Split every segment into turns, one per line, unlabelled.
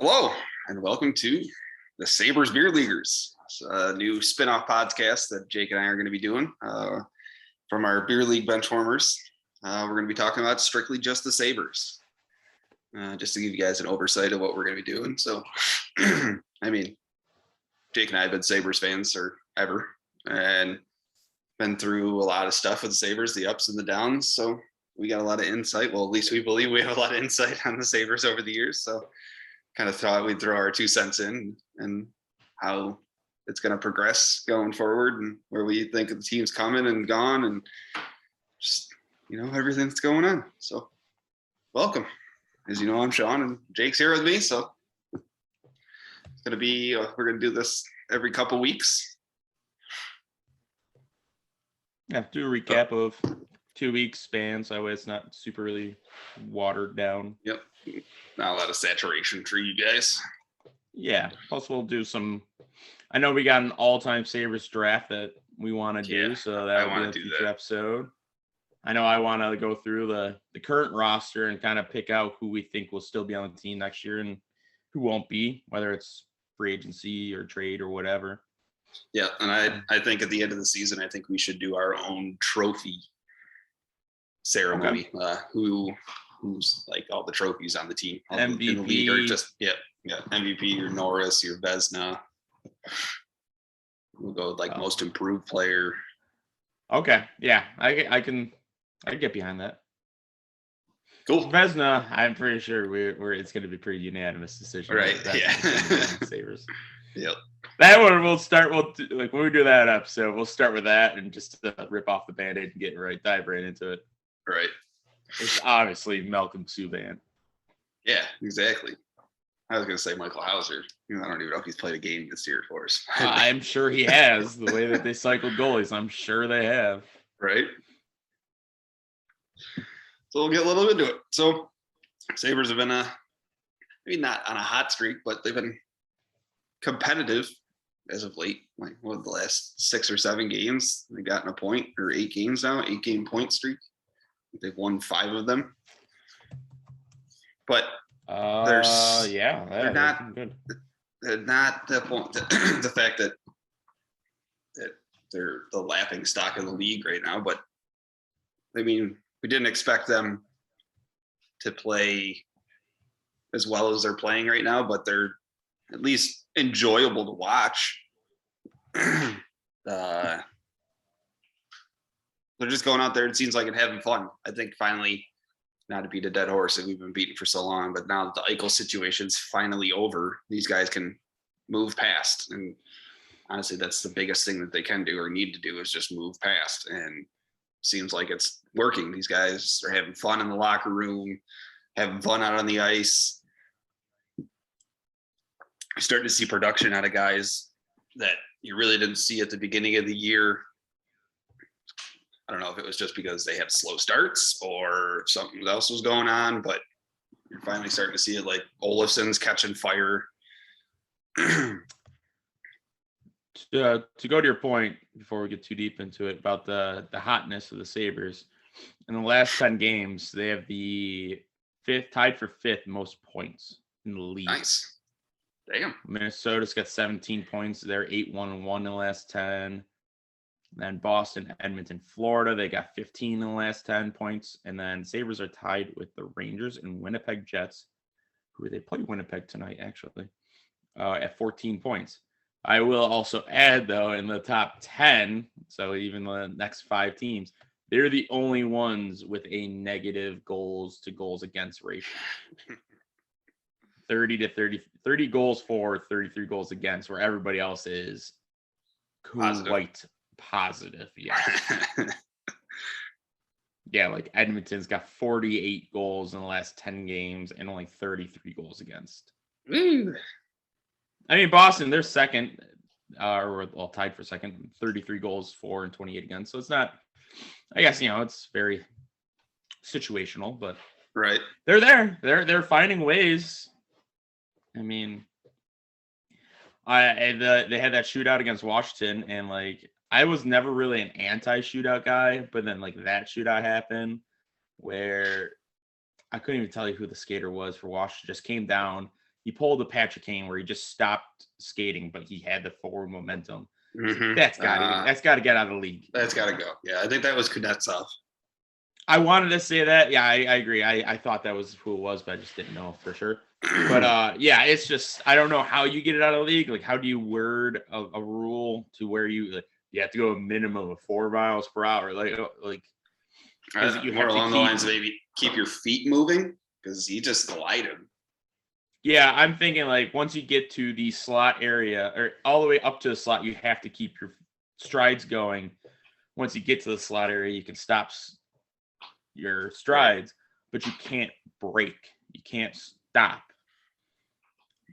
Hello, and welcome to the Sabres Beerleaguers. It's a new spin-off podcast that Jake and I are going to be doing from our beer league benchwarmers. We're going to be talking about strictly just the Sabres, just to give you guys an oversight of what we're going to be doing. So, I mean, Jake and I have been Sabres fans forever, and been through a lot of stuff with the Sabres, the ups and the downs. So we got a lot of insight. Well, at least we believe we have a lot of insight on the Sabres over the years. So kind of thought we'd throw our 2 cents in and how it's going to progress going forward and where we think the team's coming and gone and just, everything that's going on. So welcome. As you know, I'm Sean and Jake's here with me. So it's going to be, we're going to do this every couple weeks.
Yeah, do a recap of 2 weeks span, so that way it's not super really watered down.
Yep. Not a lot of saturation for you guys.
Yeah. Plus we'll do some, I know we got an all-time Sabres draft that we want to do, so that will be a future episode. I know I want to go through the current roster and kind of pick out who we think will still be on the team next year and who won't be, whether it's free agency or trade or whatever.
Yeah, and I think at the end of the season, I think we should do our own trophy ceremony. Okay. Who's like all the trophies on the team?
MVP,
in the league or just MVP, your Norris, your Vezina. We'll go with like most improved player.
Okay, yeah, I can get behind that.
Cool.
Vezina, I'm pretty sure we're it's going to be pretty unanimous decision.
Right. Yeah.
Sabres.
Yep.
That one we'll start. Like when we do that episode, we'll start with that and just rip off the Band-Aid and dive right into it.
Right.
It's obviously Malcolm Subban.
Yeah, exactly. I was going to say Michael Hauser. I don't even know if he's played a game this year for us.
I'm sure he has. The way that they cycled goalies, I'm sure they have.
Right. So we'll get a little bit into it. So Sabres have been maybe not on a hot streak, but they've been competitive as of late. Like the last 6 or 7 games, they've gotten a point, or 8 games now, 8-game point streak. They've won 5 of them. But they're not good. They're not the point. The fact that they're the laughing stock of the league right now. But I mean, we didn't expect them to play as well as they're playing right now, but they're at least enjoyable to watch. They're just going out there, it seems like, and having fun. I think finally, not to beat a dead horse that we've been beating for so long, but now that the Eichel situation's finally over, these guys can move past. And honestly, that's the biggest thing that they can do or need to do is just move past. And seems like it's working. These guys are having fun in the locker room, having fun out on the ice. You're starting to see production out of guys that you really didn't see at the beginning of the year. I don't know if it was just because they had slow starts or something else was going on, but you're finally starting to see it, like Olofsson's catching fire.
To go to your point before we get too deep into it about the hotness of the Sabres, in the last 10 games, they have the tied for 5th most points in the league.
Nice. Damn.
Minnesota's got 17 points. They're 8-1-1 in the last 10. Then Boston, Edmonton, Florida, they got 15 in the last 10 points. And then Sabres are tied with the Rangers and Winnipeg Jets, who they play Winnipeg tonight, actually, at 14 points. I will also add, though, in the top 10, so even the next 5 teams, they're the only ones with a negative goals to goals against ratio. 30 goals for, 33 goals against, where everybody else is quite positive. Yeah. Yeah, like Edmonton's got 48 goals in the last 10 games and only 33 goals against.
Ooh.
I mean, Boston, they're second, or tied for second, 33 goals for and 28 against. So it's not, I guess, it's very situational, but
right.
They're there. They're finding ways. I mean, they had that shootout against Washington, and like I was never really an anti-shootout guy, but then like that shootout happened where I couldn't even tell you who the skater was for Washington. Just came down, he pulled a Patrick Kane where he just stopped skating, but he had the forward momentum.
Mhm.
That's got to get out of the league.
That's got to go. Yeah, I think that was Kuznetsov.
I wanted to say that. Yeah, I agree. I thought that was who it was, but I just didn't know for sure. But yeah, it's just I don't know how you get it out of the league. Like, how do you word a rule to where you have to go a minimum of 4 miles per hour? Like you
more
have
along
to
the lines of maybe keep your feet moving because he just glided.
Yeah, I'm thinking like once you get to the slot area or all the way up to the slot, you have to keep your strides going. Once you get to the slot area, you can stop your strides, but you can't break. You can't stop.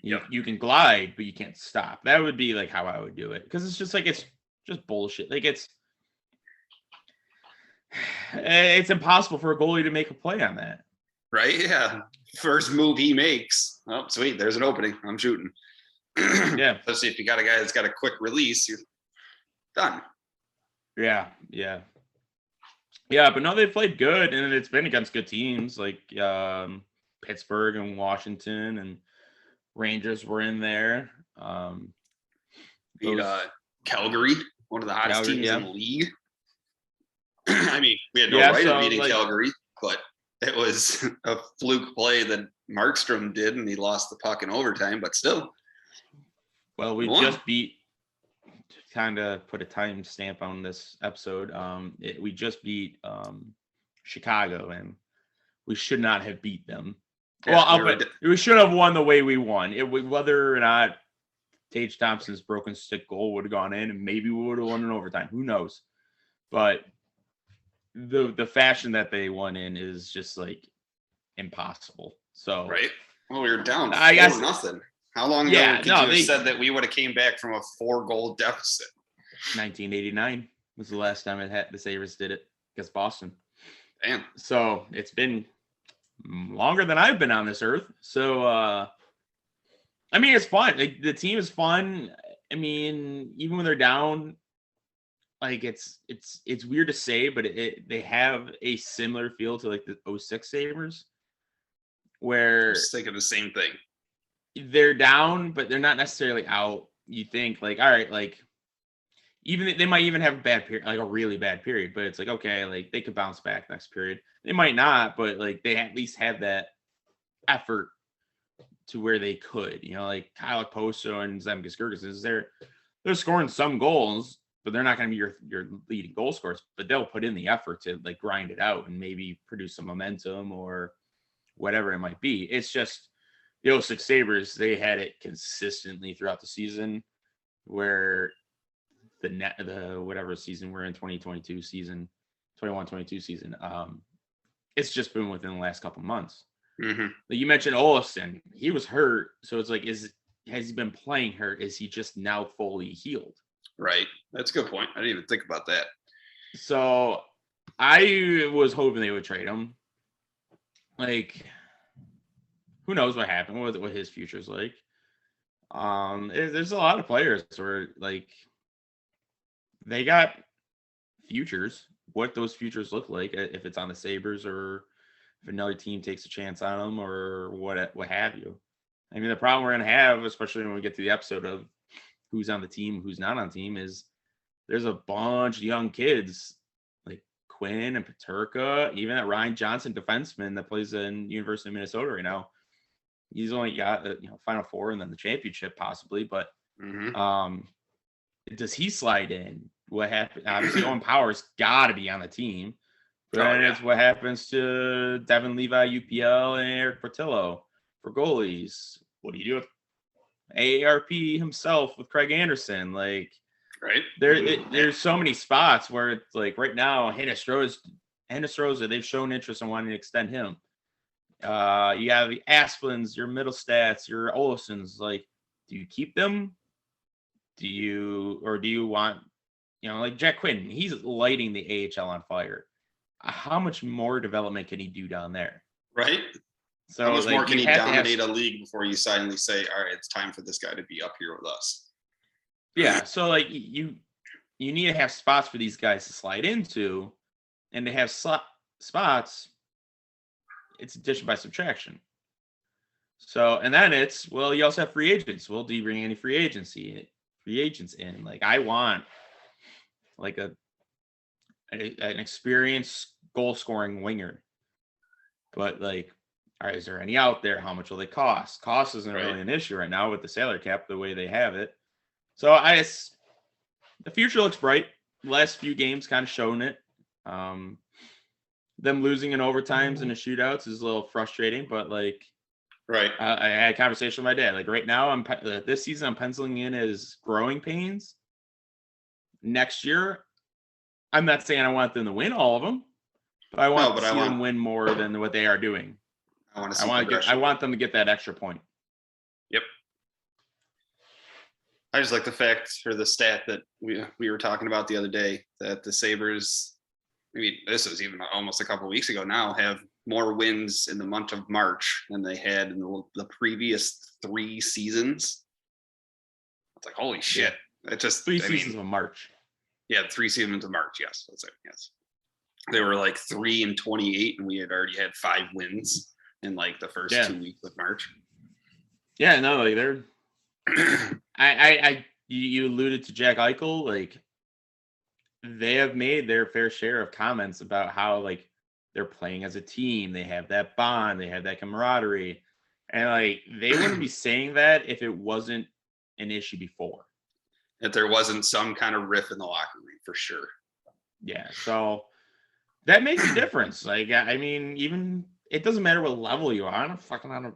You can glide, but you can't stop. That would be like how I would do it because it's just bullshit. Like it's impossible for a goalie to make a play on that.
Right? Yeah. First move he makes. Oh, sweet. There's an opening. I'm shooting.
Yeah.
Especially if you got a guy that's got a quick release, you're done.
Yeah. Yeah, but no, they played good, and it's been against good teams like Pittsburgh and Washington, and Rangers were in there.
Beat Calgary, one of the hottest teams in the league. I mean, we had no right of beating Calgary, but it was a fluke play that Markstrom did, and he lost the puck in overtime, but still.
Well, we just beat, to kind of put a time stamp on this episode, we just beat Chicago, and we should not have beat them. Yeah, we should have won the way we won. Whether or not Tage Thompson's broken stick goal would have gone in, and maybe we would have won in overtime. Who knows? But the fashion that they won in is just like impossible. So
right. Well, we were down 4-0. How long ago could you have said that we would have came back from a 4-goal deficit?
1989 was the last time the Sabres did it against Boston.
Damn.
So it's been longer than I've been on this earth. So I mean, it's fun. Like, the team is fun. I mean, even when they're down, like it's weird to say, but they have a similar feel to like the 06 Sabres, where
I'm just thinking the same thing.
They're down, but they're not necessarily out. You think like, all right, like even they might even have a bad period, like a really bad period, but it's like, okay, like they could bounce back next period. They might not, but like they at least have that effort to where they could, like Kyle Poso and Zemgus Girgensons, they're scoring some goals, but they're not going to be your leading goal scorers, but they'll put in the effort to like grind it out and maybe produce some momentum or whatever it might be. It's just the 06 Sabres, they had it consistently throughout the season, where the whatever season we're in, 2022 season, 21-22 season, it's just been within the last couple months.
Mm-hmm.
Like you mentioned Olofsson, he was hurt, so it's like, has he been playing hurt? Is he just now fully healed?
Right. That's a good point. I didn't even think about that.
So I was hoping they would trade him. Like, who knows what happened, what his future's like. There's a lot of players where like they got futures. What those futures look like, if it's on the Sabres or if another team takes a chance on them or what have you. I mean, the problem we're going to have, especially when we get to the episode of who's on the team, who's not on the team, is there's a bunch of young kids like Quinn and Peterka, even that Ryan Johnson defenseman that plays in University of Minnesota right now. He's only got Final Four and then the championship possibly, but does he slide in? What happened? Obviously, Owen Power's got to be on the team. But then it's what happens to Devin Levi, UPL, and Eric Portillo for goalies. What do you do with AARP himself with Craig Anderson? Like,
right?
There's so many spots where it's like right now, Hennestroza, they've shown interest in wanting to extend him. You have the Asplins, your Middlestats, your Olofssons. Like, do you keep them? Do you want, like Jack Quinn? He's lighting the AHL on fire. How much more development can he do down there?
Right.
So
how much more can he dominate a league before you suddenly say, all right, it's time for this guy to be up here with us?
Yeah. So like you need to have spots for these guys to slide into, and to have spots, it's addition by subtraction. So, and then you also have free agents. Well, do you bring any free agents in? Like, I want like an experienced goal scoring winger. But like, all right, is there any out there? How much will they cost? Cost isn't really an issue right now with the salary cap the way they have it. So the future looks bright. The last few games kind of shown it. Them losing in overtimes and the shootouts is a little frustrating, but like, I had a conversation with my dad. Like right now, this season I'm penciling in as growing pains. Next year, I'm not saying I want them to win all of them, but I want to see them win more than what they are doing.
I want to see
I want them to get that extra point.
Yep. I just like the fact or the stat that we were talking about the other day that the Sabres, I mean, this was even almost a couple of weeks ago now, have more wins in the month of March than they had in the previous 3 seasons. It's like, holy shit. Yeah. It just
3 seasons of March.
Yeah, 3 seasons of March, yes. That's it, yes. They were like 3-28, and we had already had 5 wins in like the first 2 weeks of March.
Yeah, no, like they're you alluded to Jack Eichel, like they have made their fair share of comments about how like they're playing as a team, they have that bond, they have that camaraderie, and like they wouldn't be saying that if it wasn't an issue before.
If there wasn't some kind of riff in the locker room, for sure.
Yeah, so that makes a difference. Like, I mean, even it doesn't matter what level you are. I'm on a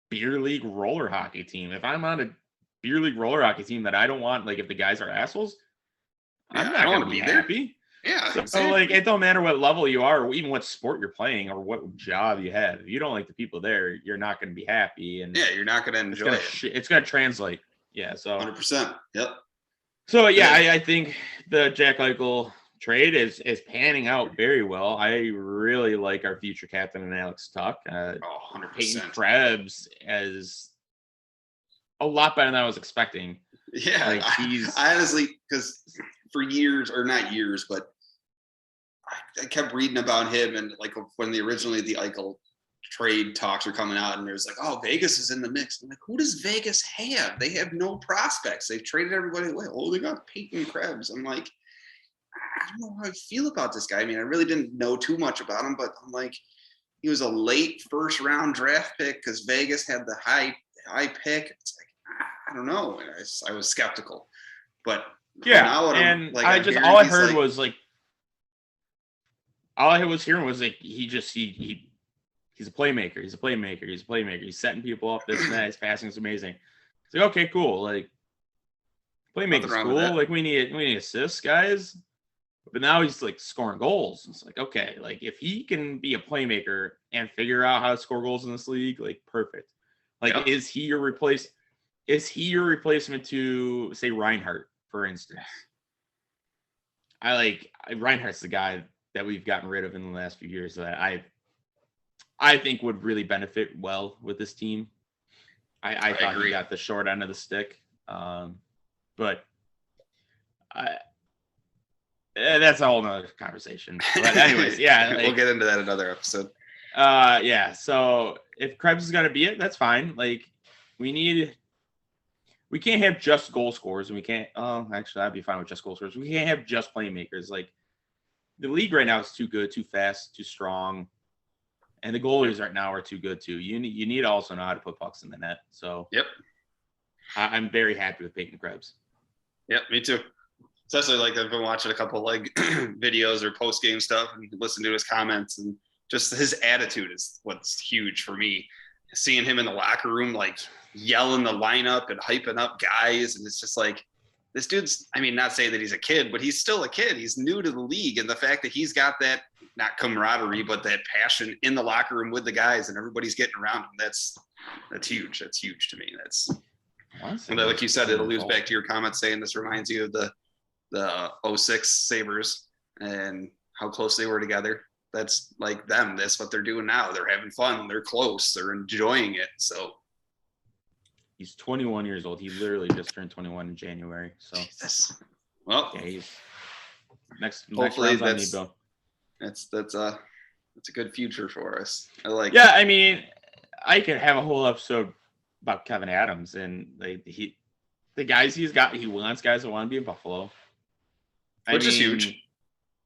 beer league roller hockey team. If I'm on a beer league roller hockey team that I don't want, like if the guys are assholes, I'm not going to be happy.
There. Yeah.
So exactly. Like it don't matter what level you are, or even what sport you're playing, or what job you have. If you don't like the people there, you're not going to be happy, and
you're not going to enjoy it.
It's going to translate. Yeah. So
100%. Yep.
So I think the Jack Eichel trade is panning out very well. I really like our future captain and Alex Tuck.
100%.
Peyton Krebs is a lot better than I was expecting.
Yeah, like I honestly, because for years, or not years, but I kept reading about him, and like when originally the Eichel trade talks are coming out, and there's like, oh, Vegas is in the mix. I'm like, who does Vegas have? They have no prospects. They've traded everybody away. Oh, they got Peyton Krebs. I'm like, I don't know how I feel about this guy. I mean, I really didn't know too much about him, but I'm like, he was a late first round draft pick because Vegas had the high pick. It's like, I don't know. I was skeptical, but
yeah. Now and like, all I heard was like, all I was hearing was like, he's a playmaker. He's a playmaker. He's setting people up. This and that. His passing is amazing. It's like, okay, cool. Like, playmaker's cool. Like, we need assists, guys. But now he's like scoring goals. It's like, okay, like if he can be a playmaker and figure out how to score goals in this league, like perfect. Like, is he your replacement to say Reinhardt, for instance? Reinhardt's the guy that we've gotten rid of in the last few years that I think would really benefit well with this team. I thought he got the short end of the stick. But that's a whole nother conversation. But anyways, yeah.
We'll get into that another episode.
Yeah. So if Krebs is going to be it, that's fine. Like we can't have just goal scorers, and we can't, actually I'd be fine with just goal scorers. We can't have just playmakers. Like the league right now is too good, too fast, too strong. And the goalies right now are too good too. You need to also know how to put pucks in the net. So
yep,
I'm very happy with Peyton Krebs.
Yep, me too. Especially like I've been watching a couple like videos or post game stuff and listening to his comments, and just his attitude is what's huge for me. Seeing him in the locker room, like yelling the lineup and hyping up guys, and it's just like this dude's. I mean, not saying that he's a kid, but he's still a kid. He's new to the league, and the fact that he's got that not camaraderie, but that passion in the locker room with the guys, and everybody's getting around him. That's huge. That's huge to me. That's like you said. It alludes back to your comment saying this reminds you of the 06 Sabres and how close they were together. That's like them. That's what they're doing now. They're having fun. They're close. They're enjoying it. So
he's 21 years old. He literally just turned 21 in January. So
Jesus. Well,
yeah, he's next
hopefully
round's on me, Bill.
That's a good future for us. I like.
Yeah, I mean, I could have a whole episode about Kevin Adams and the guys he's got. He wants guys that want to be in Buffalo,
which is huge.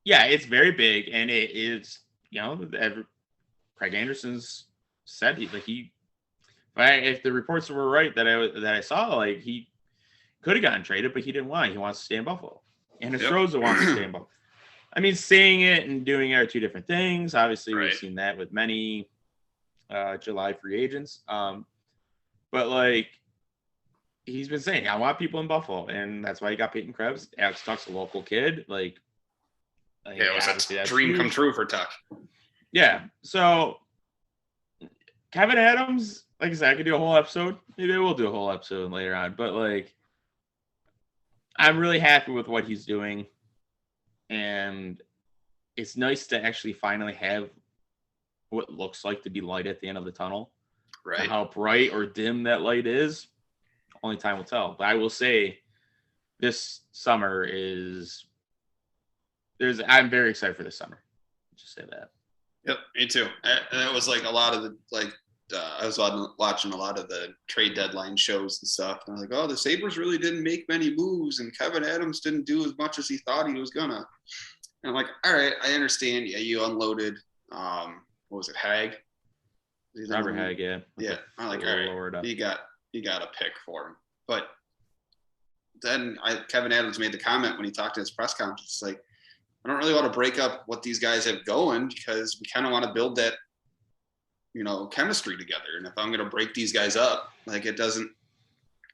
Yeah, it's very big, and it is. Craig Anderson's said if the reports were right that I saw, like he could have gotten traded, but he didn't want. He wants to stay in Buffalo, and Estroza wants to stay in Buffalo. I mean, saying it and doing it are two different things. Obviously, We've seen that with many July free agents. But like he's been saying, I want people in Buffalo, and that's why he got Peyton Krebs. Alex Tuck's a local kid. It
was a dream come true for Tuck.
Yeah. So Kevin Adams, like I said, I could do a whole episode. Maybe I will do a whole episode later on. But like, I'm really happy with what he's doing. And it's nice to actually finally have what looks like to be light at the end of the tunnel.
Right.
How bright or dim that light is, only time will tell. But I will say this summer I'm very excited for this summer. Just say that.
Yep, me too. And it was like a lot of the I was watching a lot of the trade deadline shows and stuff. And I was like, oh, the Sabres really didn't make many moves, and Kevin Adams didn't do as much as he thought he was gonna. And I'm like, all right, I understand. Yeah, you unloaded. What was it, Hag?
Robert Hag, yeah.
Yeah, I'm like, all right, you got a pick for him. But then Kevin Adams made the comment when he talked to his press conference. It's like, I don't really want to break up what these guys have going because we kind of want to build that, chemistry together. And if I'm going to break these guys up, like isn't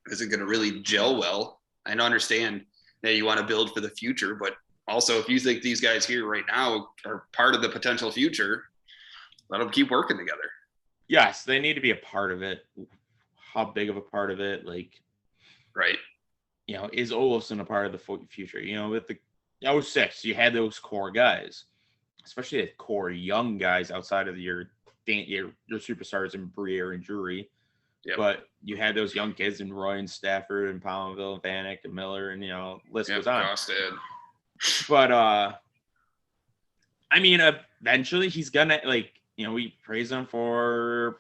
going to really gel well. I understand that you want to build for the future, but also if you think these guys here right now are part of the potential future, let them keep working together.
Yes, they need to be a part of it. How big of a part of it?
Right.
Is Olofsson a part of the future? With the 06, you had those core guys, especially the core young guys outside of your superstars in Briere and Drury.
Yep.
But you had those young kids in Roy and Stafford and Palmville and Vanek and Miller and list goes on.
Costed.
But eventually he's gonna we praise him for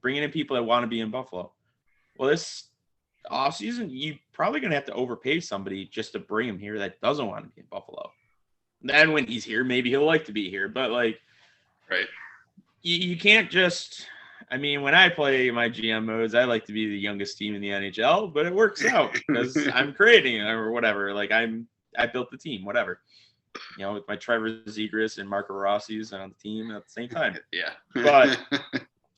bringing in people that want to be in Buffalo. Well, this offseason, you're probably going to have to overpay somebody just to bring him here that doesn't want to be in Buffalo. Then when he's here, maybe he'll like to be here. But, right. You can't just – when I play my GM modes, I like to be the youngest team in the NHL, but it works out because I'm creating it or whatever. I built the team, whatever. With my Trevor Zegras and Marco Rossi's on the team at the same time.
Yeah.
But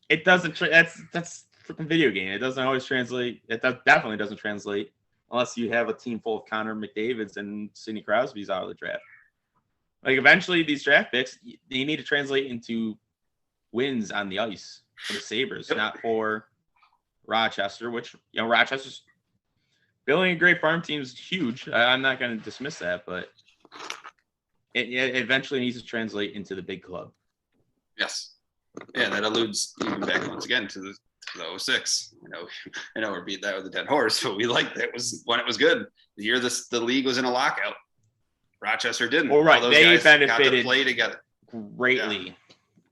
it doesn't that's freaking video game. It doesn't always translate. Definitely doesn't translate unless you have a team full of Connor McDavids and Sidney Crosby's out of the draft. Eventually these draft picks, they need to translate into wins on the ice for the Sabres, not for Rochester, which, Rochester's building a great farm team is huge. I'm not going to dismiss that, but it eventually needs to translate into the big club.
Yes. Yeah, that alludes even back once again to the 06. I know we're beating that with a dead horse, but we liked that was when it was good. The year the league was in a lockout. Rochester didn't.
Well, right. They benefited
got to play together
greatly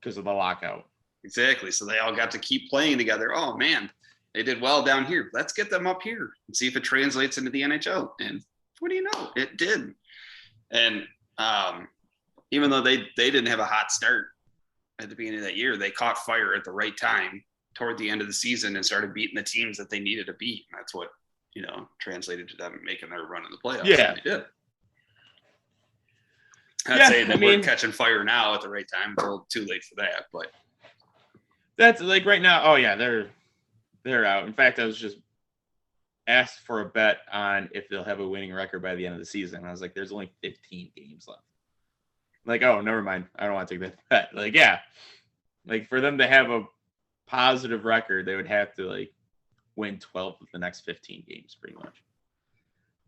because of the lockout.
Exactly. So they all got to keep playing together. Oh man, they did well down here. Let's get them up here and see if it translates into the NHL. And what do you know? It did. And even though they didn't have a hot start at the beginning of that year, they caught fire at the right time toward the end of the season and started beating the teams that they needed to beat. And that's what, translated to them making their run in the playoffs.
Yeah.
They did. I'd say that we're catching fire now at the right time. It's a little too late for that, but
that's right now. Oh yeah, they're out. In fact, I was just asked for a bet on if they'll have a winning record by the end of the season. I was like, there's only 15 games left. Oh, never mind. I don't want to take that bet. For them to have a positive record, they would have to win 12 of the next 15 games pretty much.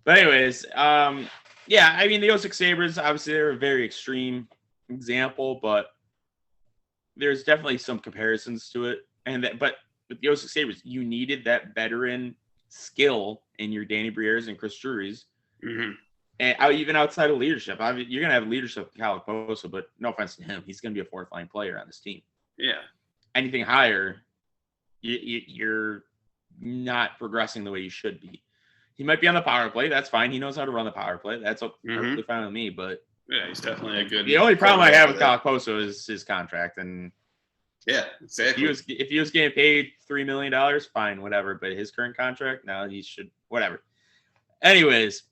But anyways, the 06 Sabres, obviously they're a very extreme example, but there's definitely some comparisons to it. But with the 06 Sabres, you needed that veteran skill in your Danny Briers and Chris Drury's.
Mm-hmm.
And even outside of leadership, you're going to have leadership with Kyle Poso, but no offense to him, he's going to be a fourth line player on this team.
Yeah.
Anything higher, you're not progressing the way you should be. He might be on the power play. That's fine. He knows how to run the power play. That's perfectly fine with me. But
yeah, he's definitely a good.
The only problem I have with Kyle Poso is his contract. And
yeah, exactly.
If he was getting paid $3 million, fine, whatever. But his current contract, now he should whatever. Anyways,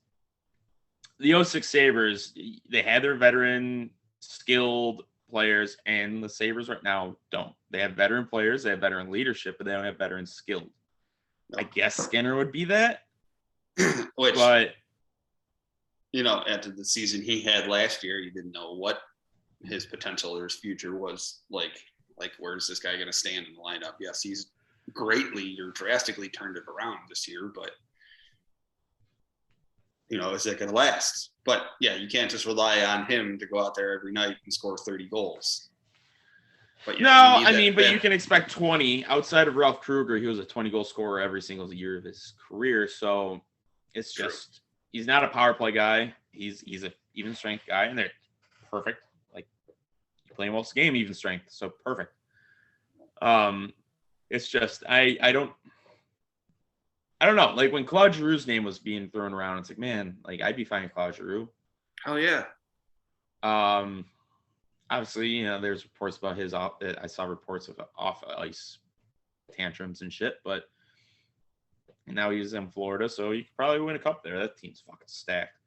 the 06 Sabres, they had their veteran, skilled players, and the Sabres right now don't. They have veteran players, they have veteran leadership, but they don't have veteran skilled. No. I guess Skinner would be that.
But after the season he had last year, you didn't know what his potential or his future was like. Like, where's this guy going to stand in the lineup? Yes, he's greatly or drastically turned it around this year, but is that going to last? But yeah, you can't just rely on him to go out there every night and score 30 goals.
But you can expect 20. Outside of Ralph Kruger, he was a 20-goal scorer every single year of his career. So it's just he's not a power play guy. He's a even strength guy, and they're perfect. Like, playing most game, even strength, so perfect. It's just I don't know. Like, when Claude Giroux's name was being thrown around, it's like, man, like, I'd be fine with Claude Giroux.
Oh yeah.
Obviously, there's reports about his off. I saw reports of off ice tantrums and shit, but now he's in Florida, so you could probably win a cup there. That team's fucking stacked.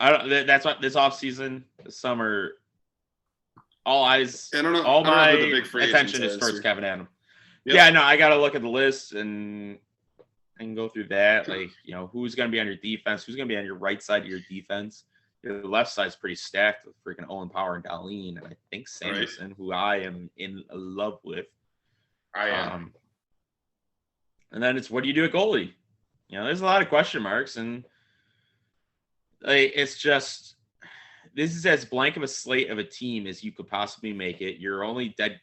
That's what this offseason, this summer, all eyes.
I don't know.
All my attention is towards Kevin Adam. Yep. Yeah, no, I got to look at the list and go through that. Like, who's going to be on your defense? Who's going to be on your right side of your defense? Your left side's pretty stacked with freaking Owen Power and Dahlin, and I think Sanderson, who I am in love with.
I am.
And then it's, what do you do at goalie? There's a lot of question marks, and it's just, this is as blank of a slate of a team as you could possibly make it. Your only dead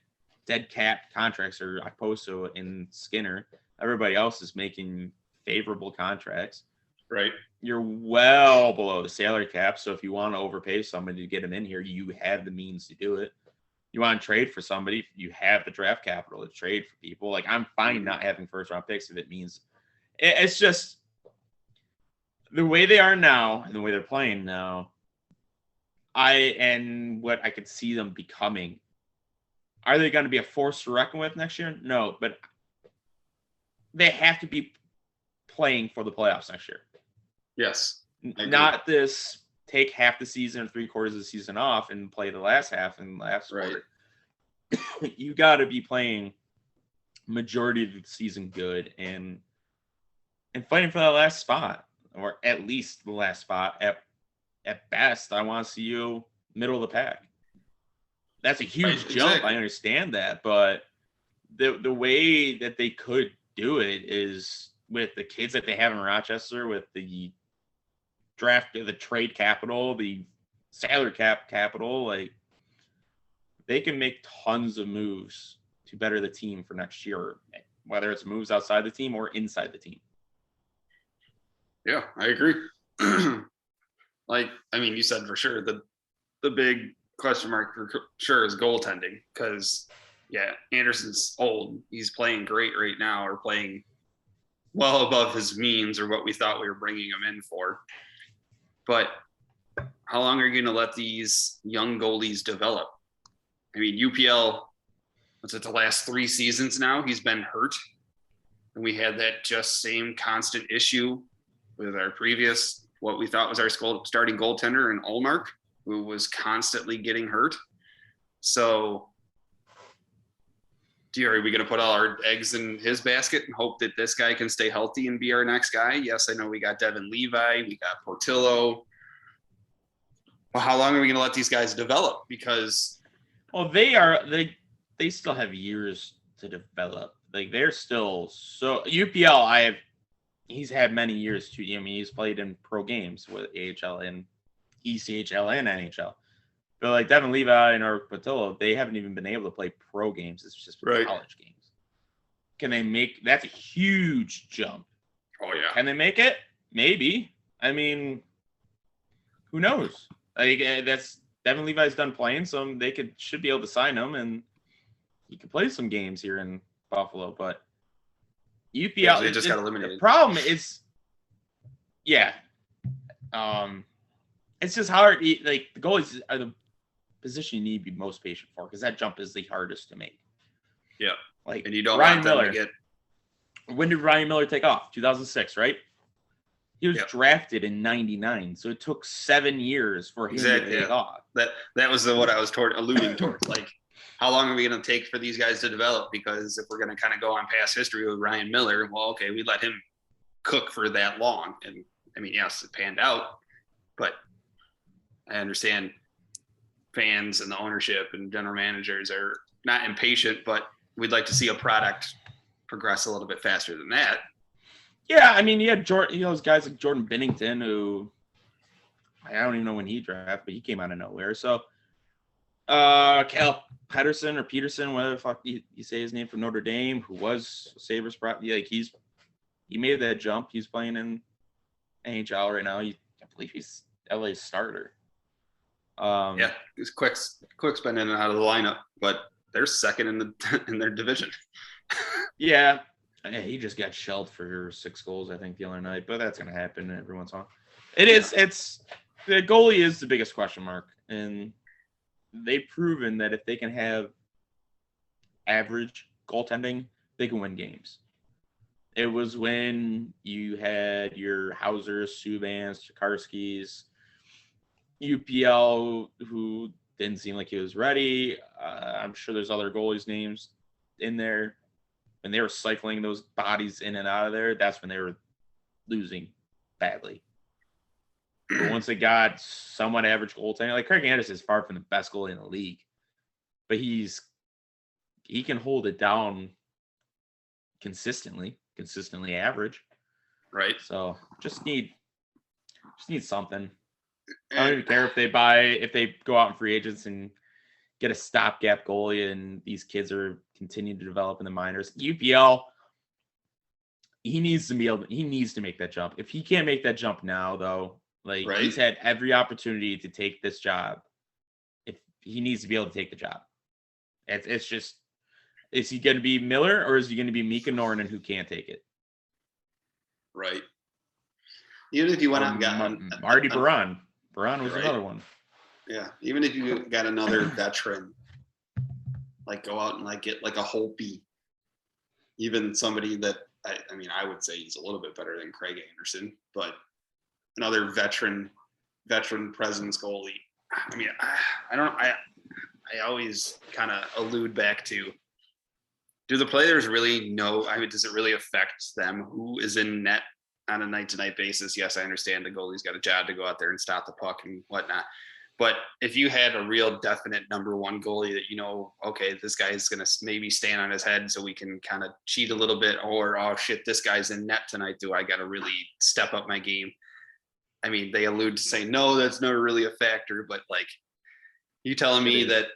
cap contracts are Okposo and Skinner. Everybody else is making favorable contracts.
Right.
You're well below the salary cap, so if you want to overpay somebody to get them in here, you have the means to do it. You want to trade for somebody, you have the draft capital to trade for people. Like, I'm fine not having first-round picks if it means – it's just the way they are now and the way they're playing now, and what I could see them becoming. Are they going to be a force to reckon with next year? No, but they have to be playing for the playoffs next year.
Yes.
Not this take half the season or 3/4 of the season off and play the last half and last quarter. You got to be playing majority of the season good and fighting for that last spot, or at least the last spot. At best, I want to see you middle of the pack. That's a huge jump. Exactly. I understand that, but the way that they could do it is with the kids that they have in Rochester, with the draft, the trade capital, the salary capital, like, they can make tons of moves to better the team for next year, whether it's moves outside the team or inside the team.
Yeah, I agree. You said for sure the big question mark for sure is goaltending, because Anderson's old. He's playing great right now, or playing well above his means, or what we thought we were bringing him in for. But how long are you going to let these young goalies develop? UPL, what's it, the last 3 seasons now, he's been hurt. And we had that just same constant issue with our previous, what we thought was our starting goaltender in Ullmark, who was constantly getting hurt. So are we going to put all our eggs in his basket and hope that this guy can stay healthy and be our next guy? Yes, I know we got Devin Levi, we got Portillo. Well, how long are we going to let these guys develop? Because
they still have years to develop. Like, they're still so UPL. He's had many years too. He's played in pro games with AHL and ECHL and NHL. But like Devin Levi and Portillo, they haven't even been able to play pro games. It's just college games. Can they make? That's a huge jump.
Oh yeah.
Can they make it? Maybe. Who knows? Like, that's Devin Levi's done playing, so they should be able to sign him, and he could play some games here in Buffalo, but UPL
Yeah, they just got eliminated.
The problem is, yeah, it's just hard. Like the goalies are the position you need to be most patient for because that jump is the hardest to make.
Yeah,
like
and you don't
Ryan
want them
Miller.
to get.
When did Ryan Miller take off? 2006, right? He was drafted in '99, so it took 7 years for him to take off.
That was what I was alluding towards. Like, how long are we going to take for these guys to develop? Because if we're going to kind of go on past history with Ryan Miller, well, okay, we let him cook for that long, and I mean, yes, it panned out, but I understand fans and the ownership and general managers are not impatient, but we'd like to see a product progress a little bit faster than that.
Yeah, I mean, you had those guys like Jordan Binnington, who I don't even know when he drafted, but he came out of nowhere. So, Cal Peterson, whatever the fuck you say his name, from Notre Dame, who was Sabres property, like he made that jump. He's playing in NHL right now. I believe he's LA's starter.
It's Quick's been in and out of the lineup, but they're second in their division.
Yeah, he just got shelled for 6 goals, I think, the other night. But that's gonna happen every once in a while. It's the goalie is the biggest question mark, and they've proven that if they can have average goaltending, they can win games. It was when you had your Hausers, Subbans, Chekarskis, UPL, who didn't seem like he was ready. I'm sure there's other goalies' names in there. When they were cycling those bodies in and out of there, that's when they were losing badly. But once they got somewhat average goaltending, like Craig Anderson is far from the best goalie in the league, but he can hold it down consistently average.
Right.
So just need something. I don't even care if they go out in free agents and get a stopgap goalie and these kids are continuing to develop in the minors. UPL, he needs to make that jump. If he can't make that jump now, though, like he's had every opportunity to take this job. If he needs to be able to take the job, it's just, is he going to be Miller or is he going to be Mika Nornen who can't take it?
Right. Even if you went out and got
Marty Baron was another one.
Yeah, even if you got another veteran, like go out and like get like a Holtby, even somebody that I mean I would say he's a little bit better than Craig Anderson, but another veteran presence goalie. I mean, I always kind of allude back to, do the players really know? I mean, does it really affect them who is in net on a night-to-night basis? Yes, I understand the goalie's got a job to go out there and stop the puck and whatnot. But if you had a real definite number one goalie that, you know, okay, this guy is going to maybe stand on his head so we can kind of cheat a little bit, or, oh shit, this guy's in net tonight. Do I got to really step up my game? I mean, they allude to saying, no, that's never really a factor. But like, you telling me that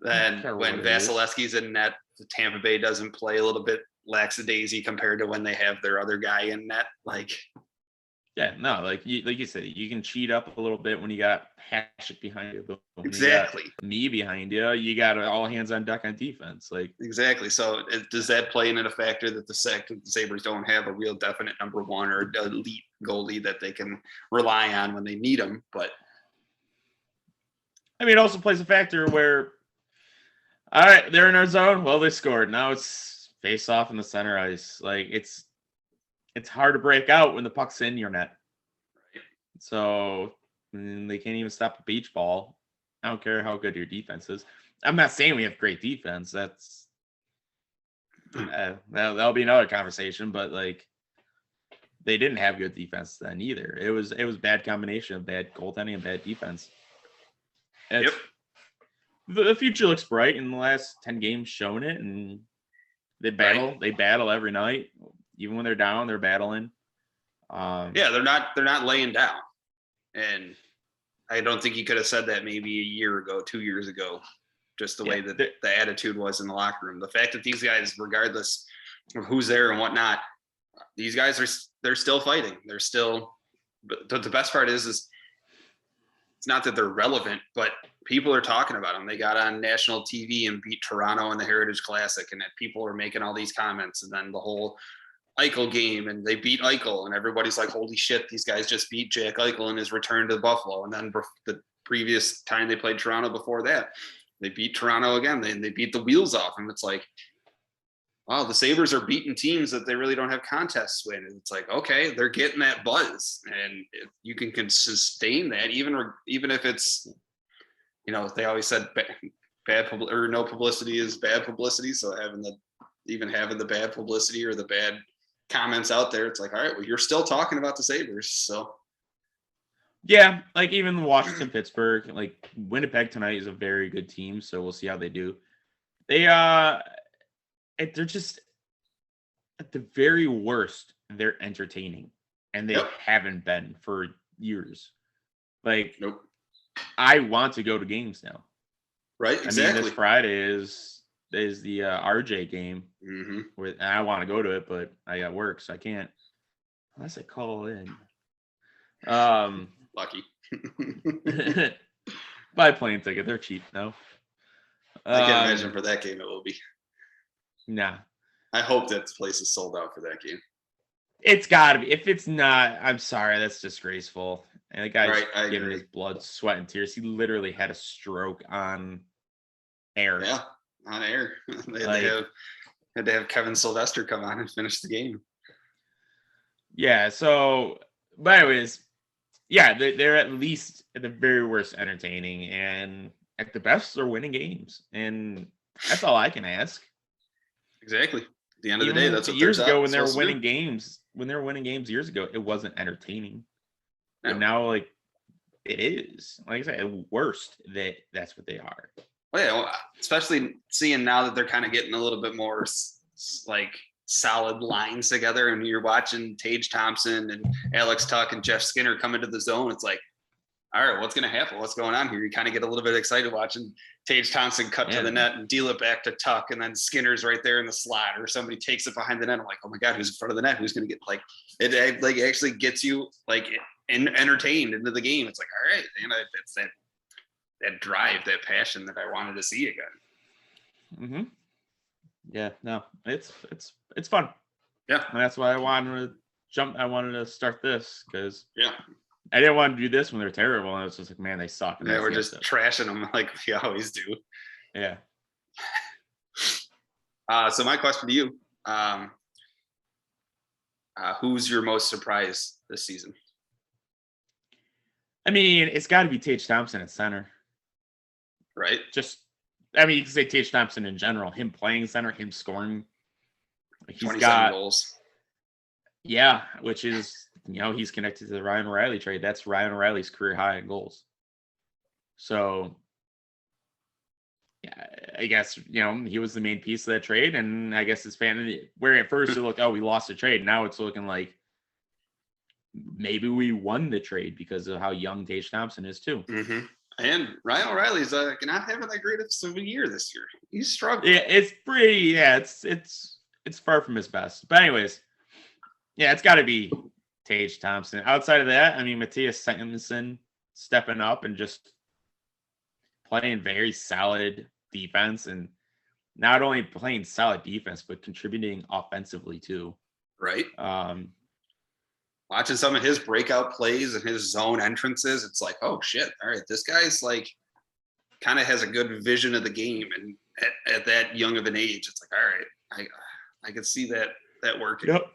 when Vasilevsky's in net, the Tampa Bay doesn't play a little bit lackadaisy compared to when they have their other guy in net? Like,
yeah, no, like you said, you can cheat up a little bit when you got Hasek behind you, but when
exactly,
you got me behind you, you got all hands on deck on defense. Like,
exactly. So does that play into the factor that the Sabres don't have a real definite number one or elite goalie that they can rely on when they need them? But
I mean, it also plays a factor where, all right, they're in our zone. Well, they scored. Now it's face off in the center ice. Like, it's hard to break out when the puck's in your net.
Right.
So they can't even stop a beach ball. I don't care how good your defense is. I'm not saying we have great defense. That's that'll be another conversation. But like, they didn't have good defense then either. It was bad combination of bad goaltending and bad defense. Yep. The future looks bright. In the last 10 games, shown it, and they battle. Right. They battle every night. Even when they're down, they're battling.
Yeah, they're not laying down. And I don't think you could have said that maybe a year ago, 2 years ago, just the way that the attitude was in the locker room. The fact that these guys, regardless of who's there and whatnot, these guys they're still fighting. They're still, but the best part is it's not that they're relevant, but people are talking about them. They got on national TV and beat Toronto in the Heritage Classic, and that people are making all these comments. And then the whole Eichel game, and they beat Eichel, and everybody's like, holy shit, these guys just beat Jack Eichel in his return to Buffalo. And then the previous time they played Toronto before that, they beat Toronto again. They beat the wheels off them. It's like, wow, the Sabres are beating teams that they really don't have contests with. And it's like, okay, they're getting that buzz, and if you can sustain that, even if it's, you know, they always said no publicity is bad publicity. So having the bad publicity or the bad comments out there, it's like, all right, well, you're still talking about the Sabres. So
yeah, like even Washington, Pittsburgh, like Winnipeg tonight is a very good team, so we'll see how they do. They're just at the very worst, they're entertaining, and they haven't been for years. Like,
nope.
I want to go to games now.
Right, exactly.
I mean, this Friday is the RJ game, and I want to go to it, but I got work, so I can't unless I call in.
Lucky.
Buy a plane ticket; they're cheap now.
I can't imagine for that game it will be.
Nah.
I hope that the place is sold out for that game.
It's got to be. If it's not, I'm sorry. That's disgraceful. And the guy's giving his blood, sweat, and tears. He literally had a stroke on air.
Yeah, on air. They had to have Kevin Sylvester come on and finish the game.
Yeah, so, but anyways, yeah, they're at least at the very worst entertaining. And at the best, they're winning games. And that's all I can ask.
Exactly. At the end of the day, that's what
years ago when they were winning games. When they were winning games years ago, it wasn't entertaining. No. But now, like, it is. Like I said, at worst, that's what they are.
Well, yeah, especially seeing now that they're kind of getting a little bit more like solid lines together, and you're watching Tage Thompson and Alex Tuch and Jeff Skinner come into the zone. It's like, all right, what's going to happen? What's going on here? You kind of get a little bit excited watching Tage Thompson cut to the net and deal it back to Tuch, and then Skinner's right there in the slot, or somebody takes it behind the net. I'm like, oh my God, who's in front of the net? Who's going to get, like, it like actually gets you like entertained into the game. It's like, all right, you know, it's that drive, that passion that I wanted to see again.
Yeah, no, it's fun.
Yeah,
and that's why I wanted to start this, because
I
didn't want to do this when they're terrible. And I was just like, man, they suck.
Yeah, we're just trashing them like we always do.
Yeah.
So my question to you, who's your most surprised this season?
I mean, it's got to be Tage Thompson at center.
Right.
I mean, you can say Tage Thompson in general, him playing center, him scoring.
He's 27 goals.
Yeah, which is, you know, he's connected to the Ryan O'Reilly trade. That's Ryan O'Reilly's career high in goals. So, yeah, I guess, you know, he was the main piece of that trade. And I guess his where at first it looked, oh, we lost the trade. Now it's looking like maybe we won the trade because of how young Tage Thompson is too.
And Ryan O'Reilly's not having that greatest of a year this year. He's struggling.
Yeah, it's pretty. Yeah, it's far from his best. But anyways, yeah, it's got to be Tage Thompson. Outside of that, I mean, Matthias Samuelsson stepping up and just playing very solid defense, and not only playing solid defense but contributing offensively too.
Right. Watching some of his breakout plays and his zone entrances, it's like, oh shit! All right, this guy's like kind of has a good vision of the game, and at that young of an age, it's like, all right, I can see that working.
Yep.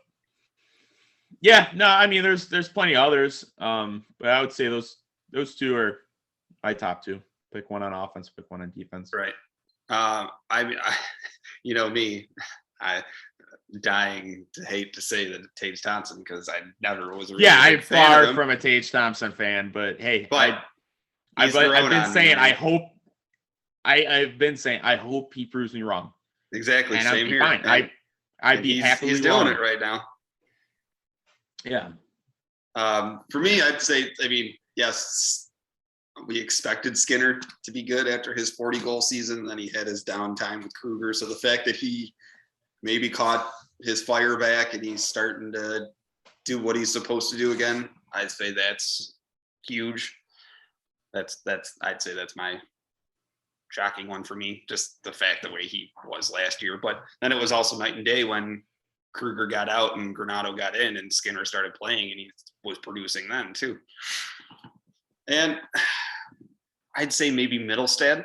Yeah, no, I mean, there's plenty of others, but I would say those two are my top two. Pick one on offense, pick one on defense.
Right. I you know me, dying to hate to say that Tage Thompson, because I never was a really
I'm far from a Tage Thompson fan, but hey, I've been saying I hope he proves me wrong.
Exactly.
And
Same here.
Fine. I'd be happy.
He's doing it right now.
Yeah.
For me, I'd say, I mean, yes, we expected Skinner to be good after his 40-goal season. Then he had his downtime with Kruger. So the fact that he maybe caught his fire back and he's starting to do what he's supposed to do again, I'd say that's huge. I'd say that's my shocking one for me. Just the fact the way he was last year. But then it was also night and day when Kruger got out and Granato got in and Skinner started playing and he was producing then too. And I'd say maybe Middlestad.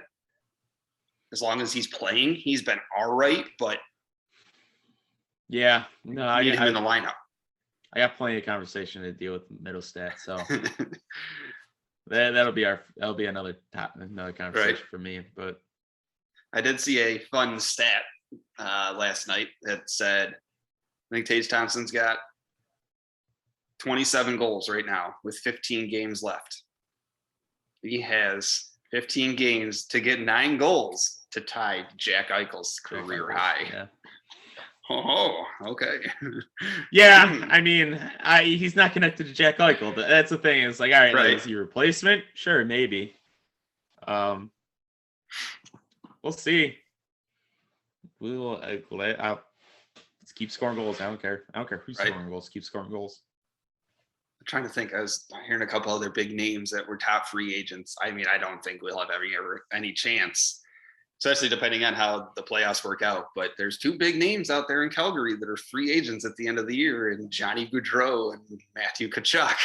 As long as he's playing, he's been all right, but
yeah, no,
I need him in the lineup.
I got plenty of conversation to deal with Middlestat, so that'll be another conversation
right.
for me. But
I did see a fun stat last night that said I think Tage Thompson's got 27 goals right now with 15 games left. He has 15 games to get 9 goals to tie Jack Eichel's career high.
Yeah.
Oh, okay.
Yeah, I mean, he's not connected to Jack Eichel. That's the thing. It's like, all right, like, is he a replacement? Sure, maybe. We'll see. Let's keep scoring goals. I don't care who's scoring goals. Keep scoring goals.
I'm trying to think. I was hearing a couple other big names that were top free agents. I mean, I don't think we'll have any chance, especially depending on how the playoffs work out. But there's 2 big names out there in Calgary that are free agents at the end of the year, and Johnny Gaudreau and Matthew Tkachuk.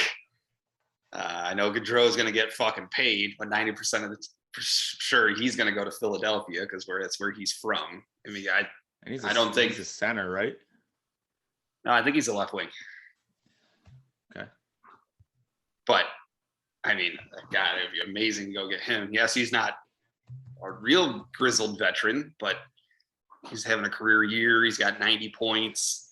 I know Gaudreau is going to get fucking paid, but 90% of the for sure he's going to go to Philadelphia because that's where he's from. I mean, I don't think
he's a center, right?
No, I think he's a left wing.
Okay.
But I mean, God, it'd be amazing to go get him. Yes, he's not a real grizzled veteran, but he's having a career year. He's got 90 points.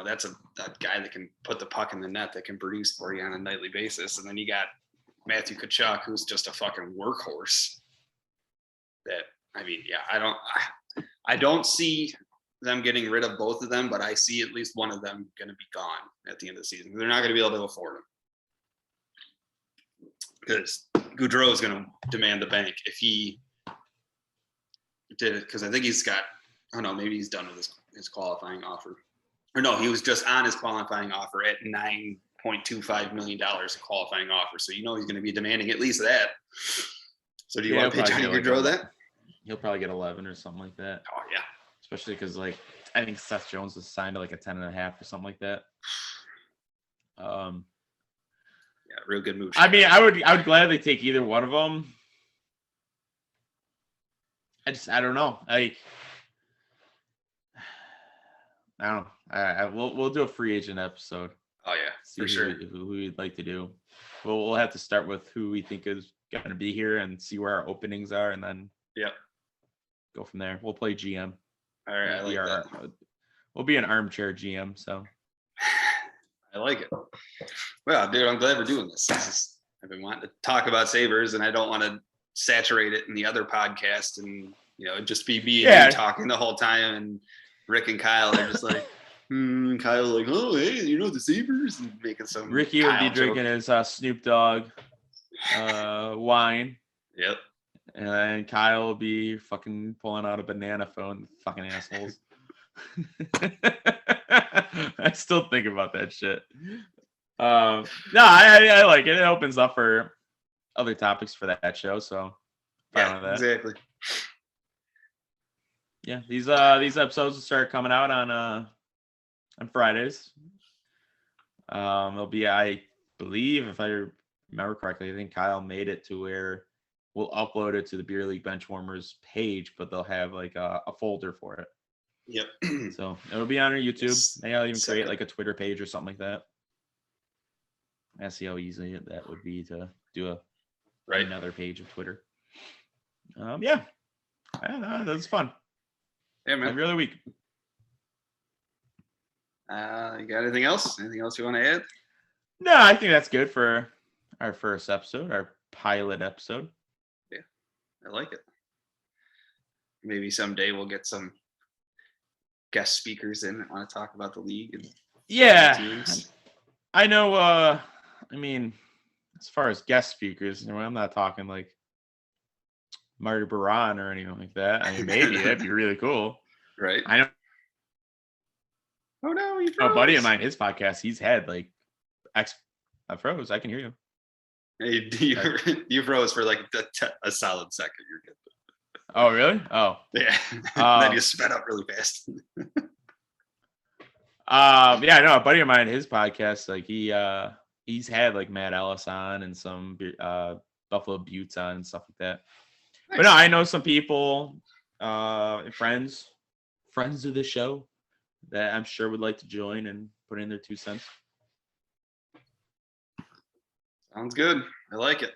That's a guy that can put the puck in the net, that can produce for you on a nightly basis. And then you got Matthew Tkachuk, who's just a fucking workhorse. I don't see them getting rid of both of them, but I see at least one of them going to be gone at the end of the season. They're not going to be able to afford him because Gaudreau is going to demand the bank if he did it. Because I think he's got, maybe he's done with his qualifying offer. Or no, he was just on his qualifying offer at $9.25 million qualifying offer. So he's going to be demanding at least that. So do you want to pay Johnny Gaudreau that?
He'll probably get 11 or something like that.
Oh yeah.
Especially because I think Seth Jones was signed to like a 10.5 or something like that.
Yeah, real good move.
I mean, I would gladly take either one of them. I don't know. I don't know. We'll do a free agent episode.
Oh yeah, for sure.
Who we'd like to do. We'll have to start with who we think is going to be here and see where our openings are, and then go from there. We'll play GM.
All right, I like that.
We'll be an armchair GM. So
I like it. Well, dude, I'm glad we're doing this. I've been wanting to talk about Sabres, and I don't want to saturate it in the other podcast, and just be me and you talking the whole time, and Rick and Kyle are just like, Kyle's like, oh, hey, the Sabres, and making some.
Ricky would be drinking his Snoop Dogg wine.
Yep.
And then Kyle will be fucking pulling out a banana phone. Fucking assholes. I still think about that shit. No, I like it. It opens up for other topics for that show. So
yeah, exactly.
Yeah, these episodes will start coming out on Fridays. They'll be, I believe, if I remember correctly, I think Kyle made it to where we'll upload it to the Beer League Benchwarmers page, but they'll have like a folder for it.
Yep.
So it'll be on our YouTube. Maybe I'll even create like a Twitter page or something like that. I see how easy that would be to do another page of Twitter. Yeah, that's fun.
Yeah, man.
Every other week.
You got anything else? Anything else you want to add?
No, I think that's good for our first episode, our pilot episode.
Yeah, I like it. Maybe someday we'll get some guest speakers in that want to talk about the league and teams.
I know. I mean, as far as guest speakers, I'm not talking like Marty Baron or anything like that. I mean, maybe that'd be really cool.
Right.
I know.
Oh no, you froze.
A buddy of mine, his podcast, he's had like I froze. I can hear you.
Hey, you froze for like a solid second. You're good.
Oh, really? Oh.
Yeah. And then you sped up really fast.
Yeah, no, a buddy of mine, his podcast, like he's had like Matt Ellis on and some Buffalo Buttes on and stuff like that.
Nice.
But no, I know some people, friends of the show that I'm sure would like to join and put in their 2 cents.
Sounds good. I like it.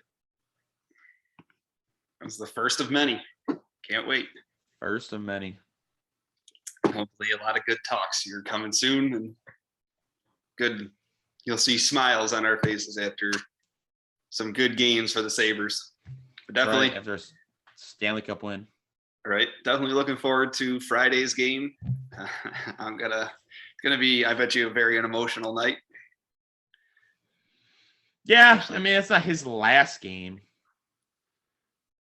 It's the first of many. Can't wait.
First of many.
Hopefully a lot of good talks. You're coming soon and good. You'll see smiles on our faces after some good games for the Sabres. But definitely
right, after a Stanley Cup win.
All right. Definitely looking forward to Friday's game. It's gonna be, I bet you, a very emotional night.
Yeah, I mean it's not his last game.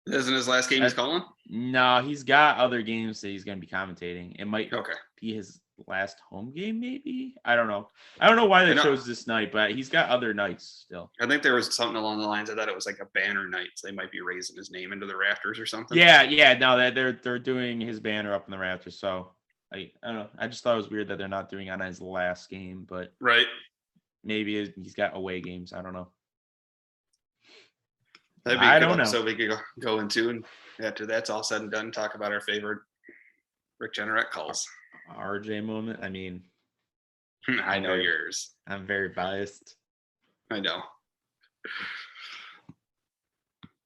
Isn't his last game he's calling?
No, he's got other games that he's going to be commentating. It might be his last home game, maybe. I don't know. I don't know why they chose this night, but he's got other nights still.
I think there was something along the lines of that. It was like a banner night. So they might be raising his name into the rafters or something.
Yeah. No, that they're doing his banner up in the rafters. So I don't know. I just thought it was weird that they're not doing it on his last game, but
right.
Maybe he's got away games. I don't know.
That'd be a good episode we could go into, and after that's all said and done, talk about our favorite Rick Jenneret calls.
RJ moment. I mean,
I know yours.
I'm very biased.
I know.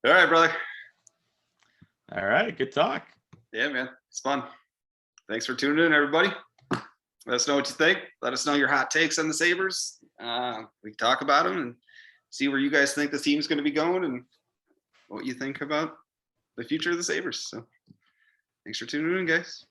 All right, brother.
All right, good talk.
Yeah, man, it's fun. Thanks for tuning in, everybody. Let us know what you think. Let us know your hot takes on the Sabres. We can talk about them and see where you guys think the team's going to be going and what you think about the future of the Sabres. So thanks for tuning in, guys.